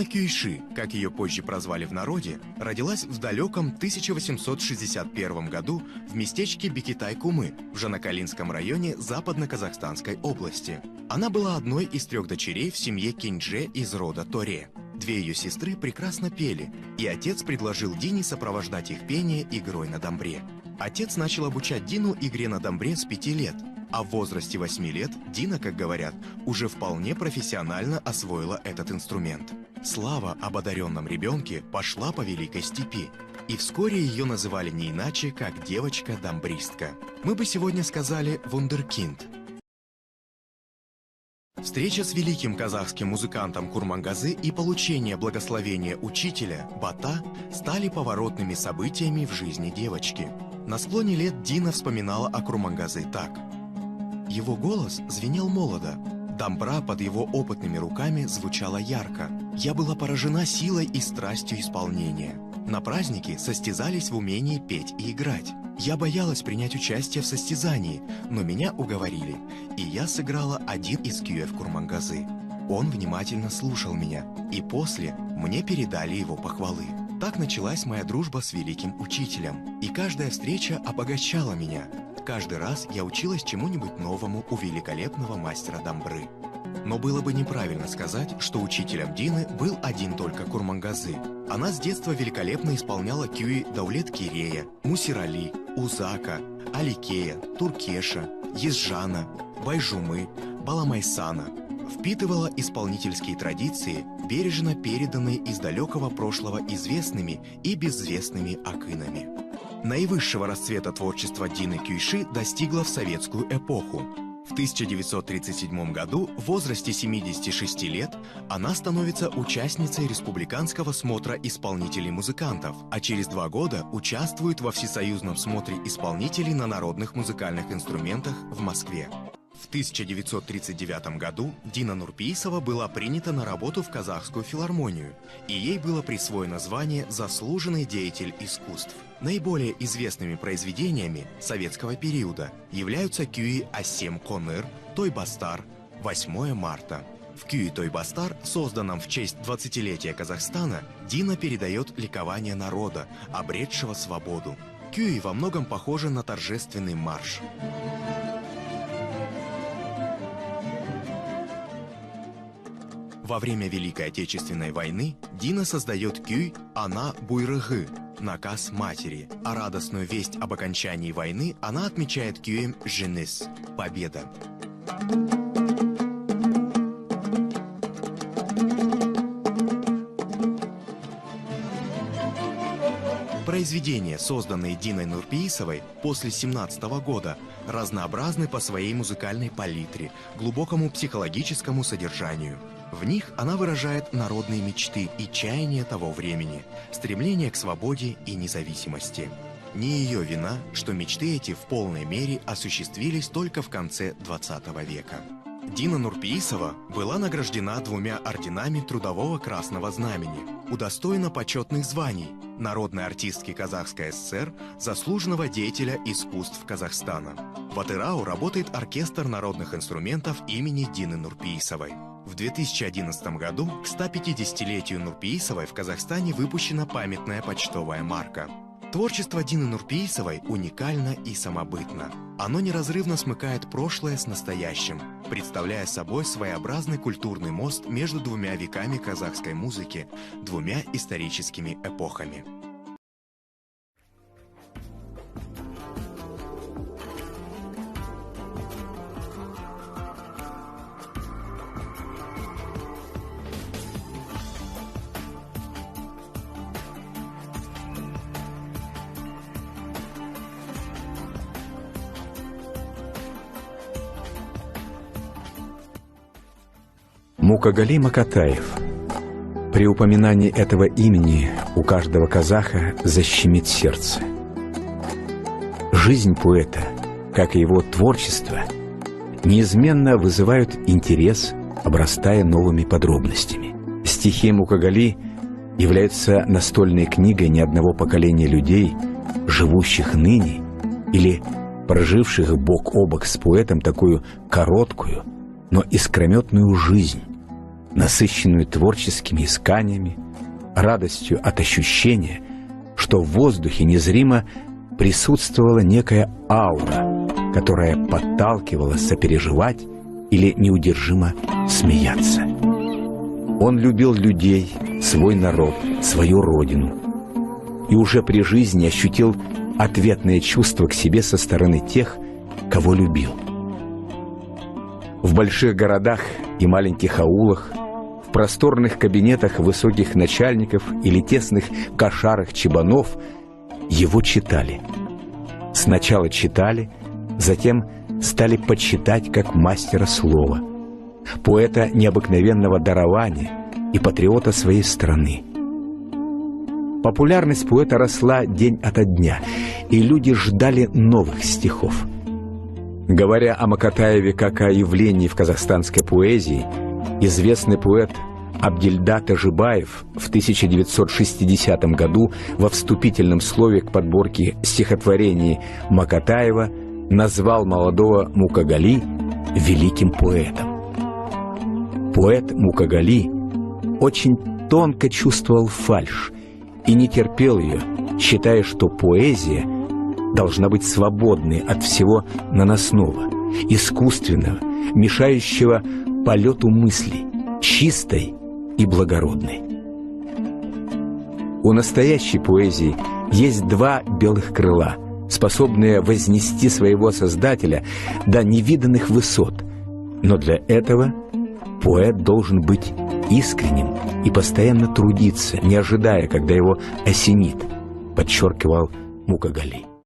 Кюйши, как ее позже прозвали в народе, родилась в далеком 1861 году в местечке Бекетай-Кумы в Жанакалинском районе Западно-Казахстанской области. Она была одной из 3 дочерей в семье Киндже из рода Торе. 2 ее сестры прекрасно пели, и отец предложил Дине сопровождать их пение игрой на домбре. Отец начал обучать Дину игре на домбре с 5 лет, а в возрасте 8 лет Дина, как говорят, уже вполне профессионально освоила этот инструмент. Слава об одаренном ребенке пошла по Великой Степи, и вскоре ее называли не иначе, как девочка-домбристка. Мы бы сегодня сказали «вундеркинд». Встреча с великим казахским музыкантом Курмангазы и получение благословения учителя Бата стали поворотными событиями в жизни девочки. На склоне лет Дина вспоминала о Курмангазы так. Его голос звенел молодо, домбра под его опытными руками звучала ярко. Я была поражена силой и страстью исполнения. На празднике состязались в умении петь и играть. Я боялась принять участие в состязании, но меня уговорили, и я сыграла один из кюев Курмангазы. Он внимательно слушал меня, и после мне передали его похвалы. Так началась моя дружба с великим учителем, и каждая встреча обогащала меня. Каждый раз я училась чему-нибудь новому у великолепного мастера домбры. Но было бы неправильно сказать, что учителем Дины был один только Курмангазы. Она с детства великолепно исполняла кюи Даулет-Кирея, Мусирали, Узака, Аликея, Туркеша, Езжана, Байжумы, Баламайсана. Впитывала исполнительские традиции, бережно переданные из далекого прошлого известными и безвестными акынами. Наивысшего расцвета творчества Дины Кюйши достигло в советскую эпоху. В 1937 году, в возрасте 76 лет, она становится участницей республиканского смотра исполнителей-музыкантов, а через 2 года участвует во всесоюзном смотре исполнителей на народных музыкальных инструментах в Москве. В 1939 году Дина Нурпейсова была принята на работу в Казахскую филармонию, и ей было присвоено звание «Заслуженный деятель искусств». Наиболее известными произведениями советского периода являются кюи «Асем Коныр», «Тойбастар», «8 марта». В кюи «Тойбастар», созданном в честь 20-летия Казахстана, Дина передает ликование народа, обретшего свободу. Кюи во многом похожи на торжественный марш. Во время Великой Отечественной войны Дина создает кюй «Ана Буйрыгы» – наказ матери, а радостную весть об окончании войны она отмечает кюем «Женес» – победа. Произведения, созданные Диной Нурпейсовой после 1917 года, разнообразны по своей музыкальной палитре, глубокому психологическому содержанию. В них она выражает народные мечты и чаяния того времени, стремление к свободе и независимости. Не ее вина, что мечты эти в полной мере осуществились только в конце XX века. Дина Нурпейсова была награждена 2 орденами Трудового Красного Знамени, удостоена почетных званий народной артистки Казахской ССР, заслуженного деятеля искусств Казахстана. В Атырау работает оркестр народных инструментов имени Дины Нурпейсовой. В 2011 году к 150-летию Нурпейсовой в Казахстане выпущена памятная почтовая марка. Творчество Дины Нурпейсовой уникально и самобытно. Оно неразрывно смыкает прошлое с настоящим, представляя собой своеобразный культурный мост между 2 веками казахской музыки, 2 историческими эпохами. Мукагали Макатаев. При упоминании этого имени у каждого казаха защемит сердце. Жизнь поэта, как и его творчество, неизменно вызывают интерес, обрастая новыми подробностями. Стихи Мукагали являются настольной книгой ни одного поколения людей, живущих ныне или проживших бок о бок с поэтом такую короткую, но искрометную жизнь, насыщенную творческими исканиями, радостью от ощущения, что в воздухе незримо присутствовала некая аура, которая подталкивала сопереживать или неудержимо смеяться. Он любил людей, свой народ, свою родину, и уже при жизни ощутил ответное чувство к себе со стороны тех, кого любил. В больших городах и маленьких аулах, в просторных кабинетах высоких начальников или тесных кошарах чабанов его читали. Сначала читали, затем стали почитать как мастера слова, поэта необыкновенного дарования и патриота своей страны. Популярность поэта росла день ото дня, и люди ждали новых стихов. Говоря о Макатаеве как о явлении в казахстанской поэзии, известный поэт Абдильда Тажибаев в 1960 году во вступительном слове к подборке стихотворений Макатаева назвал молодого Мукагали великим поэтом. Поэт Мукагали очень тонко чувствовал фальшь и не терпел ее, считая, что поэзия должна быть свободной от всего наносного, искусственного, мешающего полету мыслей, чистой и благородной. У настоящей поэзии есть два белых крыла, способные вознести своего создателя до невиданных высот, но для этого поэт должен быть искренним и постоянно трудиться, не ожидая, когда его осенит, подчеркивал Мукагали.